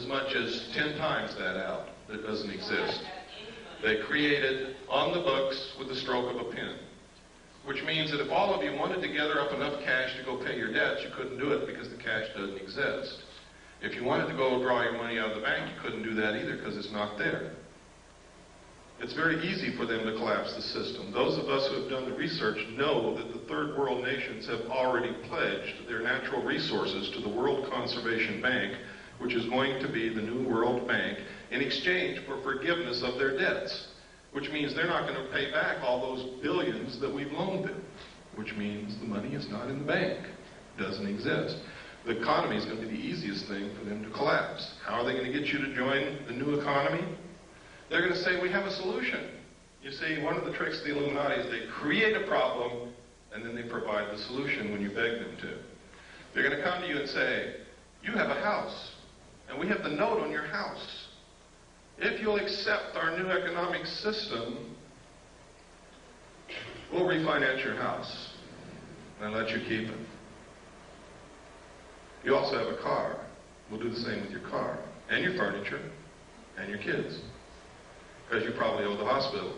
as much as 10 times that out that doesn't exist. They created on the books with the stroke of a pen, which means that if all of you wanted to gather up enough cash to go pay your debts, you couldn't do it because the cash doesn't exist. If you wanted to go draw your money out of the bank, you couldn't do that either because it's not there. It's very easy for them to collapse the system. Those of us who have done the research know that the third world nations have already pledged their natural resources to the World Conservation Bank, which is going to be the new World Bank, in exchange for forgiveness of their debts, which means they're not going to pay back all those billions that we've loaned them, which means the money is not in the bank. It doesn't exist. The economy is going to be the easiest thing for them to collapse. How are they going to get you to join the new economy? They're going to say, we have a solution. You see, one of the tricks of the Illuminati is they create a problem, and then they provide the solution when you beg them to. They're going to come to you and say, you have a house, and we have the note on your house. If you'll accept our new economic system, we'll refinance your house and let you keep it. You also have a car. We'll do the same with your car, and your furniture, and your kids, because you probably owe the hospital.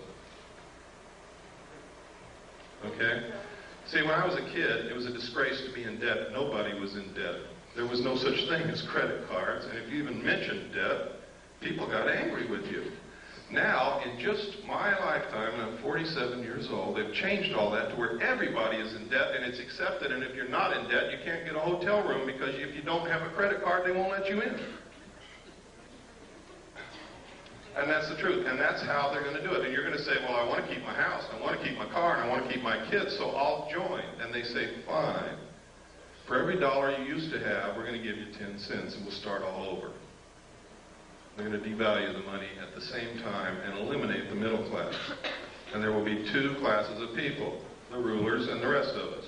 Okay? See, when I was a kid, it was a disgrace to be in debt. Nobody was in debt. There was no such thing as credit cards, and if you even mentioned debt, people got angry with you. Now, in just my lifetime, and I'm 47 years old, they've changed all that to where everybody is in debt, and it's accepted, and if you're not in debt, you can't get a hotel room, because if you don't have a credit card, they won't let you in. And that's the truth, and that's how they're going to do it. And you're going to say, well, I want to keep my house, I want to keep my car, and I want to keep my kids, so I'll join. And they say, fine. For every dollar you used to have, we're going to give you 10 cents, and we'll start all over. They're going to devalue the money at the same time and eliminate the middle class. And there will be two classes of people, the rulers and the rest of us.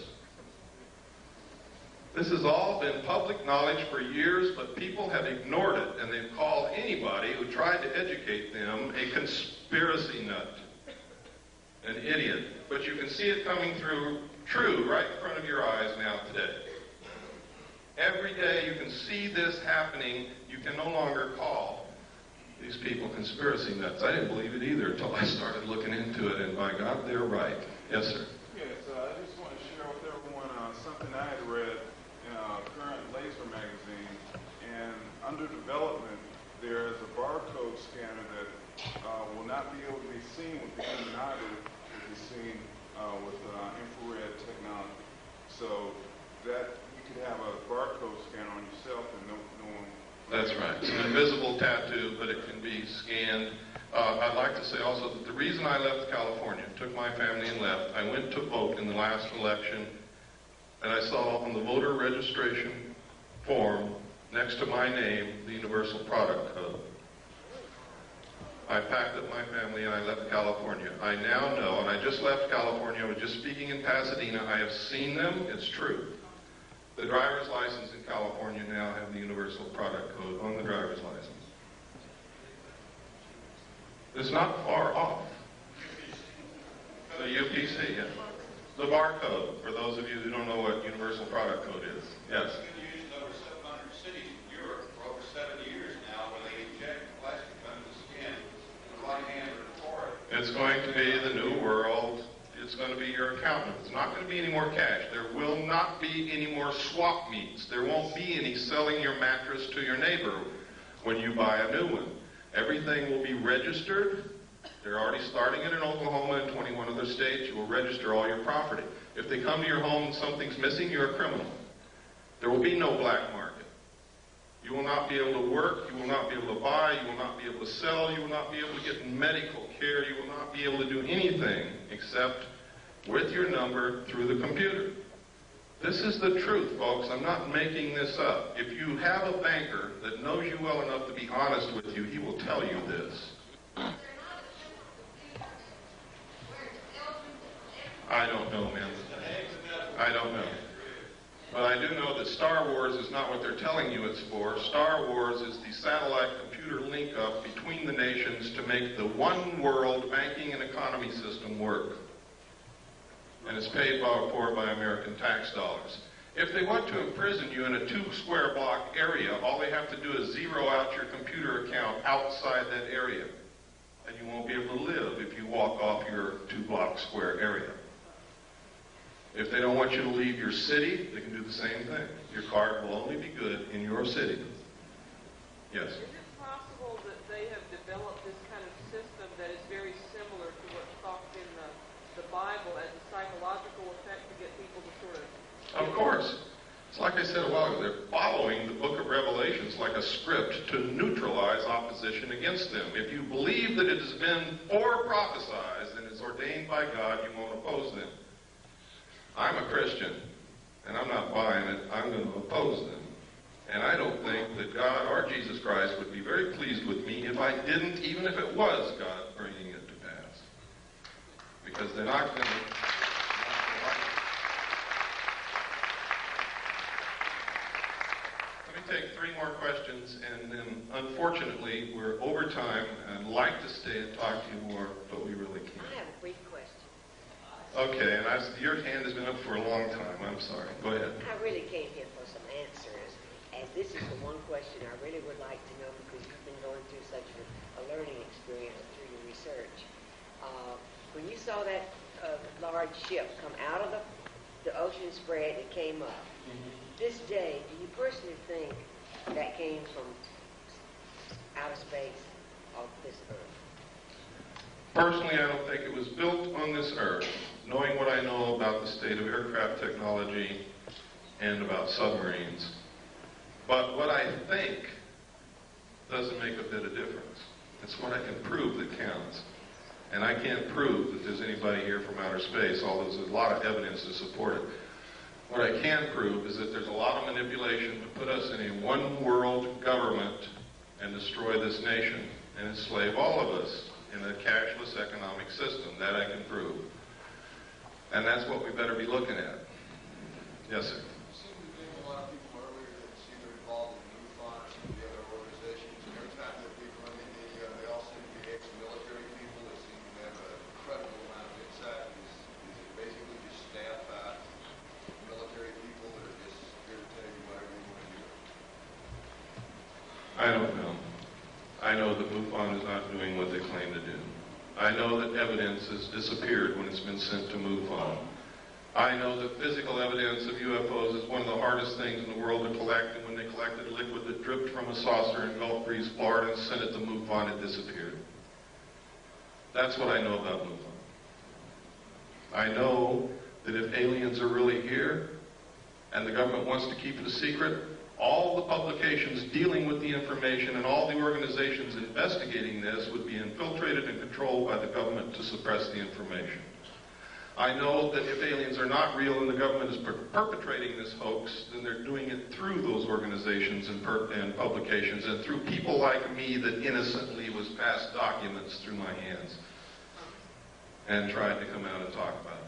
This has all been public knowledge for years, but people have ignored it, and they've called anybody who tried to educate them a conspiracy nut, an idiot. But you can see it coming through true right in front of your eyes now today. Every day you can see this happening. You can no longer call these people conspiracy nuts. I didn't believe it either until I started looking into it, and by God, they're right. Yes, sir. Yes, I just want to share with everyone something I had read in a current Laser magazine, and under development, there is a barcode scanner that will not be able to be seen with the illuminati, it will be seen with infrared technology. So that you could have a barcode scanner on yourself and no one. That's right. It's an invisible tattoo, but it can be scanned. I'd like to say also that the reason I left California, took my family and left, I went to vote in the last election, and I saw on the voter registration form, next to my name, the Universal Product Code. I packed up my family and I left California. I now know, and I just left California, I was just speaking in Pasadena, I have seen them, it's true. The driver's license in California now have the Universal Product Code on the driver's license. It's not far off. The UPC, yeah. The barcode, for those of you who don't know what Universal Product Code is. Yes? It's been used in over 700 cities in Europe for over 70 years now, where they inject plastic under the skin with the right hand or the forehead. It's going to be the new world. It's going to be your accountant. It's not going to be any more cash. There will not be any more swap meets. There won't be any selling your mattress to your neighbor when you buy a new one. Everything will be registered. They're already starting it in Oklahoma and 21 other states. You will register all your property. If they come to your home and something's missing, you're a criminal. There will be no black market. You will not be able to work. You will not be able to buy. You will not be able to sell. You will not be able to get medical care. You will not be able to do anything except with your number through the computer. This is the truth, folks. I'm not making this up. If you have a banker that knows you well enough to be honest with you, he will tell you this. I don't know, man. I don't know. But I do know that Star Wars is not what they're telling you it's for. Star Wars is the satellite computer link-up between the nations to make the one world banking and economy system work. And it's paid for by American tax dollars. If they want to imprison you in a 2-square-block area, all they have to do is zero out your computer account outside that area. And you won't be able to live if you walk off your 2-block square area. If they don't want you to leave your city, they can do the same thing. Your card will only be good in your city. Yes? Is it possible that they have developed this kind of system that is very similar to what's talked in the Bible as a psychological effect to get people to sort of... Of course. It's like I said a while ago, they're following the book of Revelations like a script to neutralize opposition against them. If you believe that it has been prophesied and it's ordained by God, you won't oppose them. I'm a Christian, and I'm not buying it. I'm going to oppose them. And I don't think that God or Jesus Christ would be very pleased with me if I didn't, even if it was God bringing it to pass. Because they're not going to... Take 3 more questions, and then unfortunately we're over time. I'd like to stay and talk to you more, but we really can't. I have a brief question. Okay, and your hand has been up for a long time. I'm sorry. Go ahead. I really came here for some answers, and this is the one question I really would like to know because you've been going through such a learning experience through your research. When you saw that large ship come out of the ocean spread that came up, this day, do you personally think that came from outer space or this earth? Personally, I don't think it was built on this earth. Knowing what I know about the state of aircraft technology and about submarines. But what I think doesn't make a bit of difference. It's what I can prove that counts. And I can't prove that there's anybody here from outer space, although there's a lot of evidence to support it. What I can prove is that there's a lot of manipulation to put us in a one-world government and destroy this nation and enslave all of us in a cashless economic system. That I can prove. And that's what we better be looking at. Yes, sir? It seemed to be a lot of people earlier that seem to be involved in MUFON or some of the other organizations. And every time that people in India, they all seem to be ex-military people that seem to have an incredible amount of insight. Is it basically just staff military people that are just here to tell you whatever you want to do? I don't know. I know that MUFON is not doing what they claim to do. I know that evidence has disappeared when it's been sent to MUFON. I know that physical evidence of UFOs is one of the hardest things in the world to collect, and when they collected a liquid that dripped from a saucer in Gulf Breeze, Florida, and sent it to MUFON, it disappeared. That's what I know about MUFON. I know that if aliens are really here, and the government wants to keep it a secret, all the publications dealing with the information and all the organizations investigating this would be infiltrated and controlled by the government to suppress the information. I know that if aliens are not real and the government is perpetrating this hoax, then they're doing it through those organizations and publications and through people like me that innocently was passed documents through my hands and tried to come out and talk about it.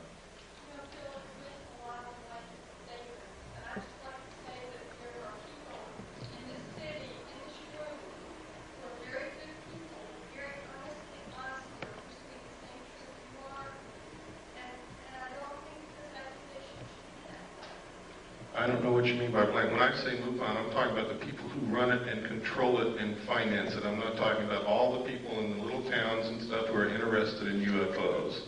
I don't know what you mean by blame. When I say MUFON, I'm talking about the people who run it and control it and finance it. I'm not talking about all the people in the little towns and stuff who are interested in UFOs.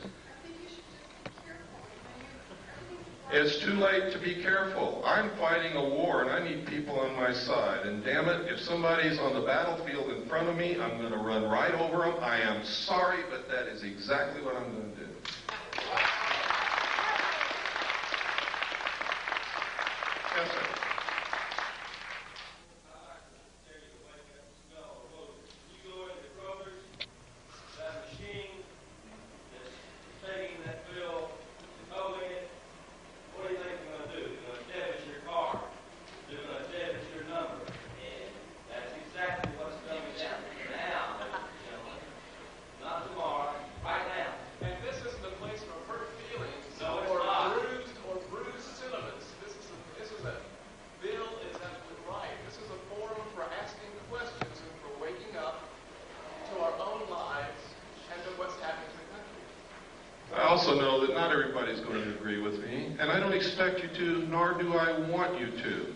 It's too late to be careful. I'm fighting a war and I need people on my side. And damn it, if somebody's on the battlefield in front of me, I'm going to run right over them. I am sorry, but that is exactly what I'm going to do. Yes, sir. And this is everybody's going to agree with me, and I don't expect you to, nor do I want you to.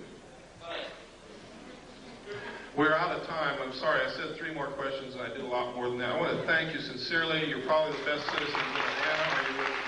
We're out of time. I'm sorry, I said 3 more questions, and I did a lot more than that. I want to thank you sincerely. You're probably the best citizens in Atlanta, or you would